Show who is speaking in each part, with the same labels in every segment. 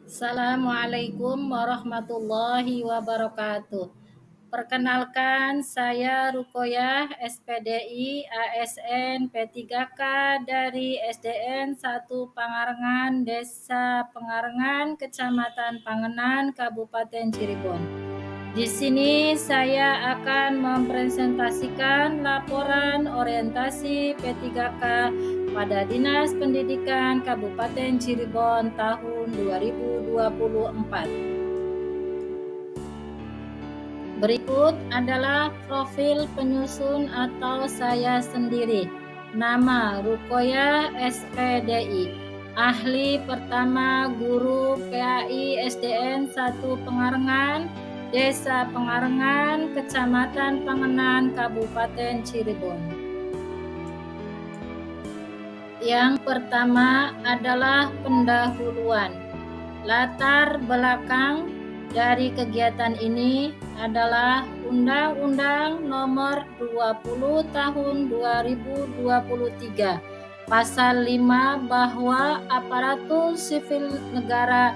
Speaker 1: Assalamualaikum warahmatullahi wabarakatuh. Perkenalkan, saya Rukoyah, SPDI, ASN, P3K dari SDN 1 Pangarengan, Desa Pangarengan, Kecamatan Pangenan, Kabupaten Cirebon. Di sini saya akan mempresentasikan laporan orientasi P3K pada Dinas Pendidikan Kabupaten Cirebon tahun 2024. Berikut adalah profil penyusun atau saya sendiri. Nama Rukoyah, SPDI. Ahli pertama Guru PAI SDN 1 Pangarengan, Desa Pangarengan, Kecamatan Pangenan, Kabupaten Cirebon. Yang pertama adalah pendahuluan. Latar belakang dari kegiatan ini adalah Undang-Undang Nomor 20 Tahun 2023 Pasal 5 bahwa aparatur sipil negara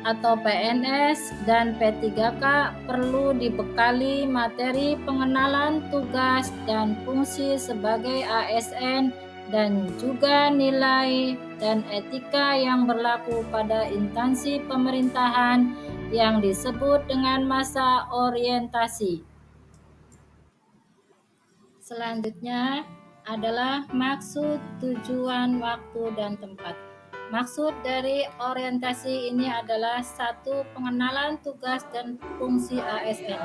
Speaker 1: atau PNS dan P3K perlu dibekali materi pengenalan tugas dan fungsi sebagai ASN dan juga nilai dan etika yang berlaku pada instansi pemerintahan yang disebut dengan masa orientasi. Selanjutnya adalah maksud, tujuan, waktu, dan tempat. Maksud dari orientasi ini adalah 1. Pengenalan tugas dan fungsi ASN.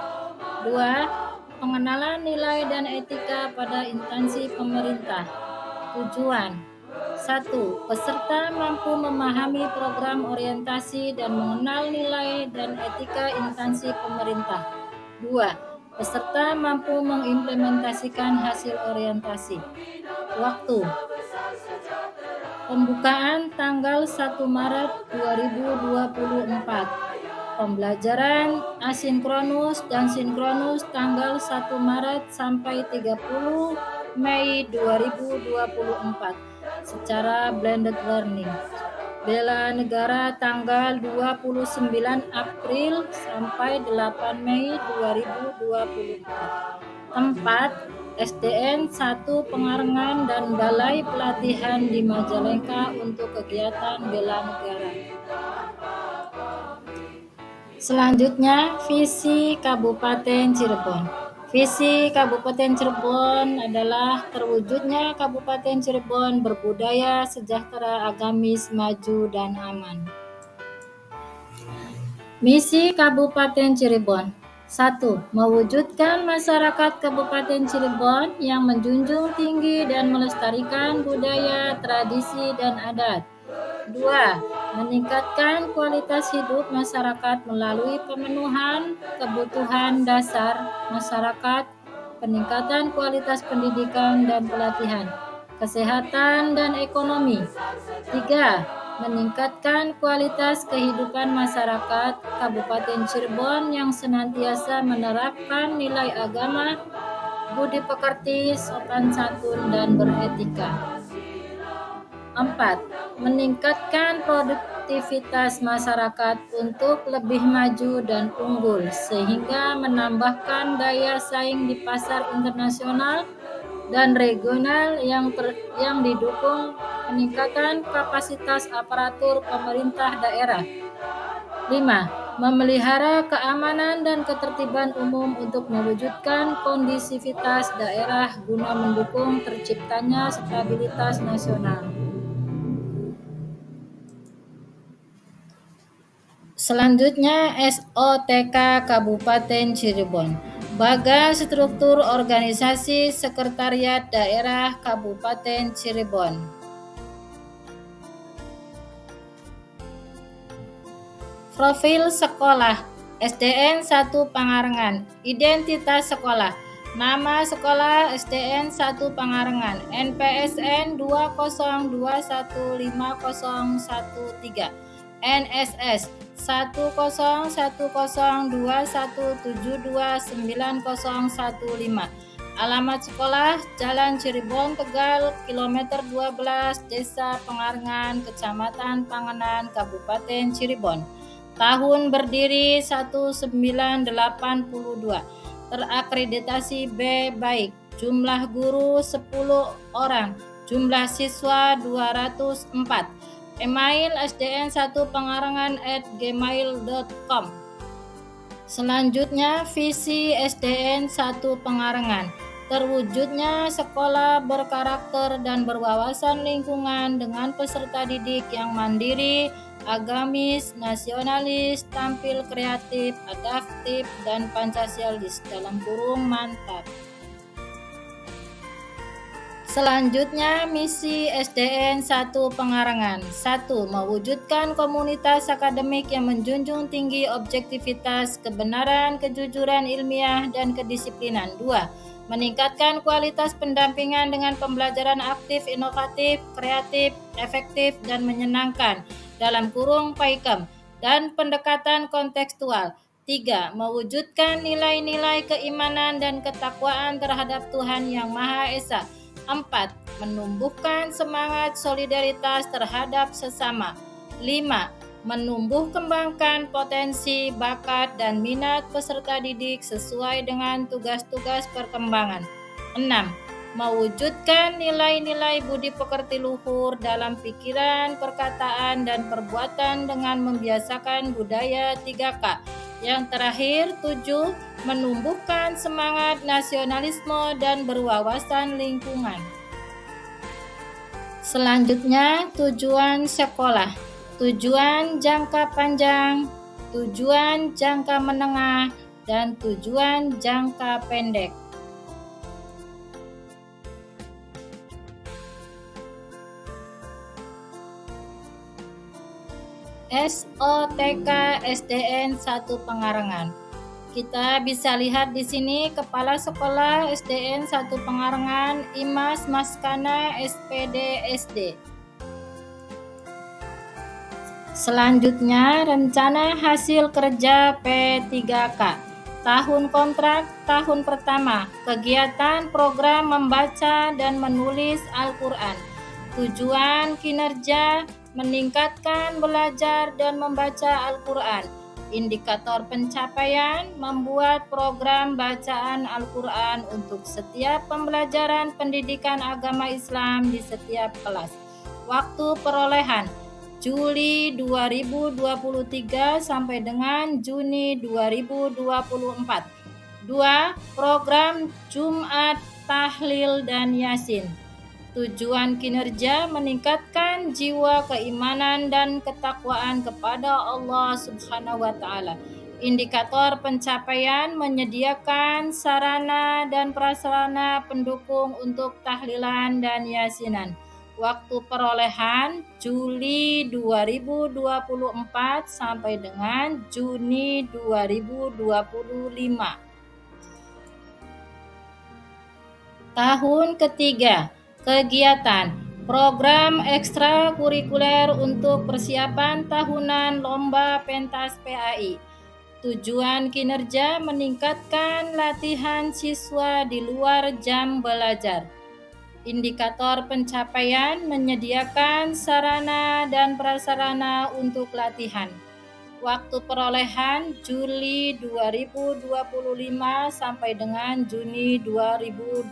Speaker 1: 2. Pengenalan nilai dan etika pada instansi pemerintah. Tujuan 1. Peserta mampu memahami program orientasi dan mengenal nilai dan etika instansi pemerintah. 2. Peserta mampu mengimplementasikan hasil orientasi. Waktu pembukaan tanggal 1 Maret 2024. Pembelajaran asinkronus dan sinkronus tanggal 1 Maret sampai 30 Mei 2024 secara blended learning. Bela negara tanggal 29 April sampai 8 Mei 2024. Tempat SDN 1 Pangarengan dan Balai Pelatihan di Majalengka untuk kegiatan bela negara. Selanjutnya, visi Kabupaten Cirebon. Visi Kabupaten Cirebon adalah terwujudnya Kabupaten Cirebon berbudaya, sejahtera, agamis, maju, dan aman. Misi Kabupaten Cirebon. 1. Mewujudkan masyarakat Kabupaten Cirebon yang menjunjung tinggi dan melestarikan budaya, tradisi, dan adat. 2. Meningkatkan kualitas hidup masyarakat melalui pemenuhan kebutuhan dasar masyarakat, peningkatan kualitas pendidikan dan pelatihan, kesehatan dan ekonomi. 3. Meningkatkan kualitas kehidupan masyarakat Kabupaten Cirebon yang senantiasa menerapkan nilai agama, budi pekerti, sopan santun, dan beretika. 4. Meningkatkan produktivitas masyarakat untuk lebih maju dan unggul sehingga menambahkan daya saing di pasar internasional dan regional yang didukung peningkatan kapasitas aparatur pemerintah daerah. 5. Memelihara keamanan dan ketertiban umum untuk mewujudkan kondisivitas daerah guna mendukung terciptanya stabilitas nasional. Selanjutnya, SOTK Kabupaten Cirebon. Baga struktur organisasi sekretariat daerah Kabupaten Cirebon. Profil sekolah SDN 1 Pangarengan. Identitas sekolah. Nama sekolah SDN 1 Pangarengan. NPSN 202150113. NSS 10102172915. Alamat sekolah Jalan Cirebon, Tegal, kilometer 12, Desa Pengarengan, Kecamatan Panganan, Kabupaten Cirebon. Tahun berdiri 1982. Terakreditasi B baik. Jumlah guru 10 orang. Jumlah siswa 204. Email sdn1pangarengan@gmail.com. Selanjutnya, visi SDN 1 Pengarengan. Terwujudnya sekolah berkarakter dan berwawasan lingkungan dengan peserta didik yang mandiri, agamis, nasionalis, tampil kreatif, adaptif, dan Pancasialis (mantap). Selanjutnya, misi SDN 1 Pengarengan. 1. Mewujudkan komunitas akademik yang menjunjung tinggi objektivitas, kebenaran, kejujuran ilmiah, dan kedisiplinan. 2. Meningkatkan kualitas pendampingan dengan pembelajaran aktif, inovatif, kreatif, efektif, dan menyenangkan (PAIKEM) dan pendekatan kontekstual. 3. Mewujudkan nilai-nilai keimanan dan ketakwaan terhadap Tuhan Yang Maha Esa. 4. Menumbuhkan semangat solidaritas terhadap sesama. 5. Menumbuh kembangkan potensi, bakat, dan minat peserta didik sesuai dengan tugas-tugas perkembangan. 6. Mewujudkan nilai-nilai budi pekerti luhur dalam pikiran, perkataan, dan perbuatan dengan membiasakan budaya 3K. Yang terakhir, 7. Menumbuhkan semangat nasionalisme dan berwawasan lingkungan. Selanjutnya, tujuan sekolah. Tujuan jangka panjang, tujuan jangka menengah, dan tujuan jangka pendek. SOTK SDN 1 Pengarengan. Kita bisa lihat di sini Kepala Sekolah SDN 1 Pengarengan Imas Maskana SPD SD. Selanjutnya, rencana hasil kerja P3K. Tahun kontrak, tahun pertama. Kegiatan program membaca dan menulis Al-Quran. Tujuan kinerja, meningkatkan belajar dan membaca Al-Quran. Indikator pencapaian, membuat program bacaan Al-Quran untuk setiap pembelajaran pendidikan agama Islam di setiap kelas. Waktu perolehan, Juli 2023 sampai dengan Juni 2024. 2. Program Jumat, Tahlil, dan Yasin. Tujuan kinerja, meningkatkan jiwa keimanan dan ketakwaan kepada Allah Subhanahu wa Ta'ala. Indikator pencapaian, menyediakan sarana dan prasarana pendukung untuk tahlilan dan yasinan. Waktu perolehan Juli 2024 sampai dengan Juni 2025. Tahun ketiga. Kegiatan program ekstrakurikuler untuk persiapan tahunan lomba pentas PAI. Tujuan kinerja, meningkatkan latihan siswa di luar jam belajar. Indikator pencapaian, menyediakan sarana dan prasarana untuk latihan. Waktu perolehan Juli 2025 sampai dengan Juni 2026.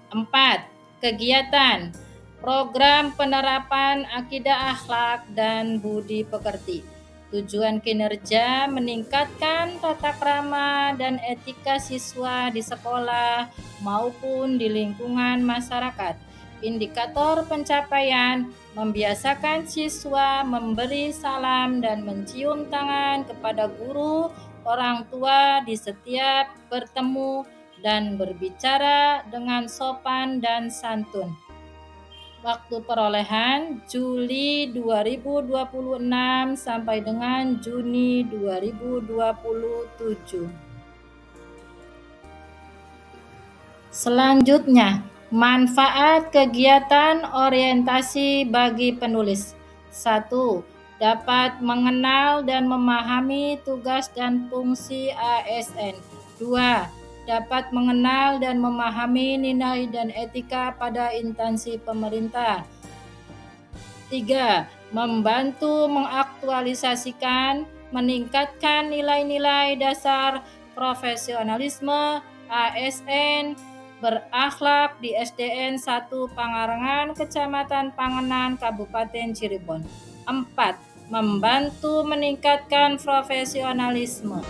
Speaker 1: 4. Kegiatan program penerapan akidah akhlak dan budi pekerti. Tujuan kinerja, meningkatkan tata krama dan etika siswa di sekolah maupun di lingkungan masyarakat. Indikator pencapaian, membiasakan siswa memberi salam dan mencium tangan kepada guru, orang tua di setiap bertemu, dan berbicara dengan sopan dan santun. Waktu perolehan Juli 2026 sampai dengan Juni 2027. Selanjutnya, manfaat kegiatan orientasi bagi penulis. 1. Dapat mengenal dan memahami tugas dan fungsi ASN. 2. dapat mengenal dan memahami nilai dan etika pada instansi pemerintah. 3. Membantu mengaktualisasikan, meningkatkan nilai-nilai dasar profesionalisme ASN berakhlak di SDN 1 Pangarengan, Kecamatan Pangenan, Kabupaten Cirebon. 4. Membantu meningkatkan profesionalisme.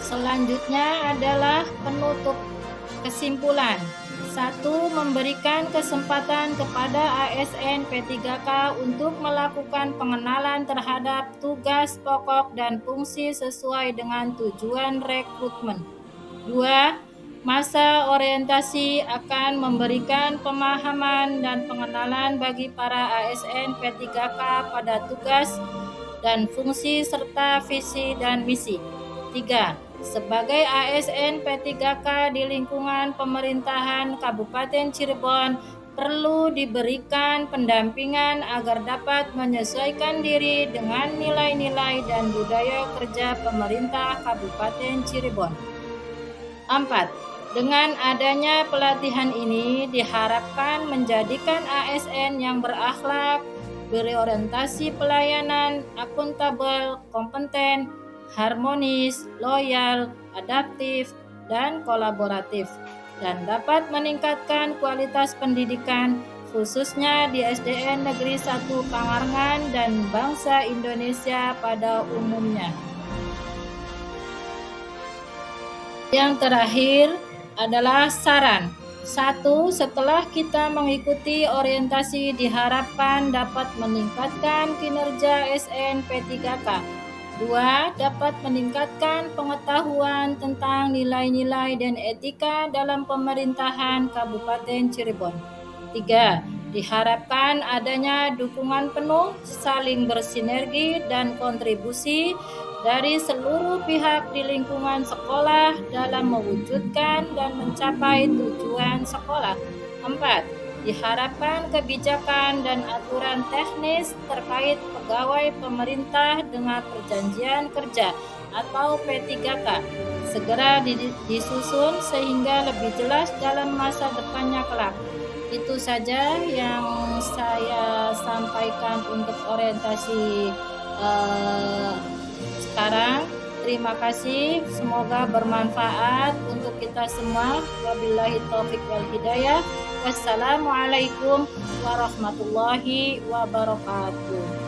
Speaker 1: Selanjutnya adalah penutup kesimpulan. 1. Memberikan kesempatan kepada ASN P3K untuk melakukan pengenalan terhadap tugas pokok dan fungsi sesuai dengan tujuan rekrutmen. 2. Masa orientasi akan memberikan pemahaman dan pengenalan bagi para ASN P3K pada tugas dan fungsi serta visi dan misi. 3. Sebagai ASN P3K di lingkungan pemerintahan Kabupaten Cirebon perlu diberikan pendampingan agar dapat menyesuaikan diri dengan nilai-nilai dan budaya kerja pemerintah Kabupaten Cirebon. 4. Dengan adanya pelatihan ini diharapkan menjadikan ASN yang berakhlak, berorientasi pelayanan, akuntabel, kompeten, harmonis, loyal, adaptif, dan kolaboratif, dan dapat meningkatkan kualitas pendidikan khususnya di SDN Negeri 1 Pangarengan dan bangsa Indonesia pada umumnya. Yang terakhir adalah saran. 1. Setelah kita mengikuti orientasi diharapkan dapat meningkatkan kinerja ASN P3K. 2. Dapat meningkatkan pengetahuan tentang nilai-nilai dan etika dalam pemerintahan Kabupaten Cirebon. 3. Diharapkan adanya dukungan penuh, saling bersinergi dan kontribusi dari seluruh pihak di lingkungan sekolah dalam mewujudkan dan mencapai tujuan sekolah. 4. Diharapkan kebijakan dan aturan teknis terkait pegawai pemerintah dengan perjanjian kerja atau P3K segera disusun sehingga lebih jelas dalam masa depannya kelak. Itu saja yang saya sampaikan untuk orientasi sekarang. Terima kasih, semoga bermanfaat untuk kita semua. Wabillahi taufik wal hidayah. Wassalamualaikum warahmatullahi wabarakatuh.